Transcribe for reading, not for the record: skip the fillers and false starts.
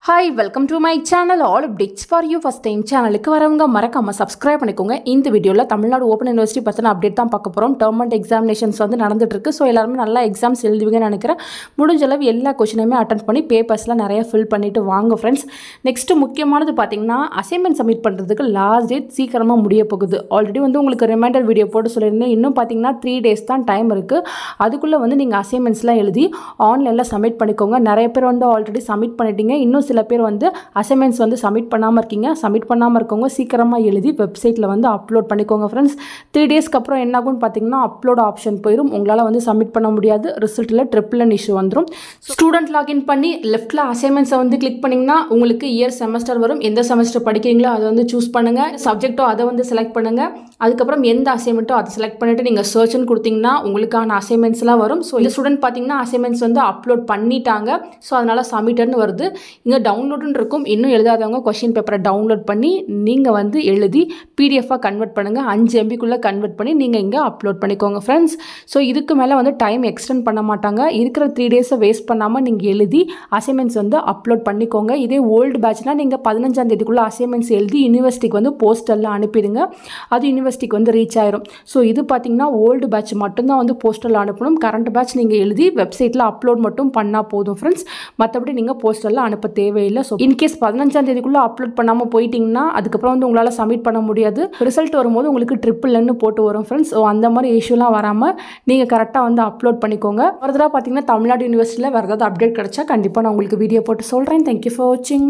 Hi, welcome to my channel. All updates for you. First time channel க்கு வரவங்க மறக்காம subscribe பண்ணிக்கோங்க. இந்த வீடியோல தமிழ்நாடு ஓபன் யுனிவர்சிட்டி பத்தின அப்டேட் தான் பார்க்க போறோம். டர்ம் அண்ட் எக்ஸாமினேஷன்ஸ் வந்து நடந்துட்டு இருக்கு. சோ எல்லாரும் நல்லா எக்ஸாம்ஸ் எழுதுவீங்கன்னு நினைக்கிறேன். முடிஞ்ச அளவு எல்லா क्वेश्चनமே அட்டெண்ட் பண்ணி பேப்பர்ஸ்லாம் நிறைய ஃபில் பண்ணிட்டு வாங்க फ्रेंड्स. நெக்ஸ்ட் முக்கியமானது பாத்தீங்கன்னா அசைன்மென்ட் சப்மிட் பண்றதுக்கு லாஸ்ட் டேட் சீக்கிரமா முடிய போகுது. ஆல்ரெடி வந்து உங்களுக்கு ரிமைண்டர் வீடியோ போட்டு சொல்லிருந்தேன். இன்னும் பாத்தீங்கன்னா 3 days தான் டைம் இருக்கு. அதுக்குள்ள வந்து நீங்க அசைன்மென்ட்ஸ்லாம் எழுதி ஆன்லைன்ல சப்மிட் பண்ணிக்கோங்க. நிறைய பேர் வந்து ஆல்ரெடி சப்மிட் பண்ணிட்டீங்க. இன்னும் சில பேர் வந்து அசைன்மென்ட்ஸ் வந்து சப்மிட் பண்ணாம இருக்கீங்க. சப்மிட் பண்ணாம இருக்கவங்க சீக்கிரமா எழுதி வெப்சைட்ல வந்து அப்லோட் பண்ணிக்கோங்க फ्रेंड्स. 3 டேஸ்க்கு அப்புறம் என்ன ஆகும் பாத்தீங்கன்னா அப்லோட் ஆப்ஷன் போயிடும். உங்களால வந்து சப்மிட் பண்ண முடியாது. ரிசல்ட்ல ட்ரிபிள் இஷ்யூ வந்துரும். ஸ்டூடண்ட் லாகின் பண்ணி லெஃப்ட்ல அசைன்மென்ட்ஸ் வந்து கிளிக் பண்ணீங்கன்னா உங்களுக்கு இயர் செமஸ்டர் வரும். எந்த செமஸ்டர் படிக்கிறீங்களோ அதை வந்து சூஸ் பண்ணுங்க. சப்ஜெக்ட்டோ அதை வந்து செலக்ட் பண்ணுங்க. அதுக்கு அப்புறம் எந்த அசைன்மென்ட்டோ அதை செலக்ட் பண்ணிட்டு நீங்க சர்ச்னு கொடுத்தீங்கன்னா உங்களுக்கான அசைன்மென்ட்ஸ்லாம் வரும். சோ இந்த ஸ்டூடண்ட் பாத்தீங்கன்னா அசைன்மென்ட்ஸ் வந்து அப்லோட் பண்ணிட்டாங்க. சோ அதனால சப்மிட்டட்னு வருது. இங்க டவுன்லோட் இருக்கும். இன்னும் எழுதாதவங்க क्वेश्चन பேப்பரை டவுன்லோட் பண்ணி நீங்க வந்து எழுதி பிடிஎஃப்-ஆ கன்வர்ட் பண்ணுங்க. 5 MB குள்ள கன்வர்ட் பண்ணி நீங்க இங்க அப்லோட் பண்ணிக்கோங்க फ्रेंड्स. சோ இதுக்கு மேல வந்து டைம் எக்ஸ்டெண்ட் பண்ண மாட்டாங்க. இருக்கிற 3 டேஸை வேஸ்ட் பண்ணாம நீங்க எழுதி அசைன்மென்ட்ஸ் வந்து அப்லோட் பண்ணிக்கோங்க. இதே ஓல்ட் பேட்ச்னா நீங்க 15ஆம் தேதிக்குள்ள அசைன்மென்ட்ஸ் எழுதி யுனிவர்சிட்டிக்கு வந்து போஸ்டல்ல அனுப்பிடுங்க. அது யுனிவர்சிட்டிக்கு வந்து ரீச் ஆயிரும். சோ இது பாத்தீங்கன்னா ஓல்ட் பேட்ச் மட்டும் தான் வந்து போஸ்டல்ல அனுப்பணும். கரண்ட் பேட்ச் நீங்க எழுதி வெப்சைட்ல அப்லோட் மட்டும் பண்ணா போதும் फ्रेंड्स. மத்தபடி நீங்க போஸ்டல்ல அனுப்ப தேவையில்லை. சோ இன்கேஸ் 15ஆம் தேதிக்குள்ள அப்லோட் பண்ணாம போயிட்டீங்கன்னா அதுக்கப்புறம் வந்து உங்களால சப்மிட் பண்ண முடியாது. ரிசல்ட் வரும்போது உங்களுக்கு ட்ரிபிள்னு போட்டு வரும் फ्रेंड्स. ஸோ அந்த மாதிரி இஷ்யூலாம் வராம நீங்க கரெக்டா வந்து அப்லோட் பண்ணிக்கோங்க. ஃபர்தரா பாத்தீங்கன்னா தமிழ்நாடு யூனிவர்சிட்டியில வேற ஏதாவது அப்டேட் கிடைச்சா கண்டிப்பா நான் உங்களுக்கு வீடியோ போட்டு சொல்றேன். Thank you for watching.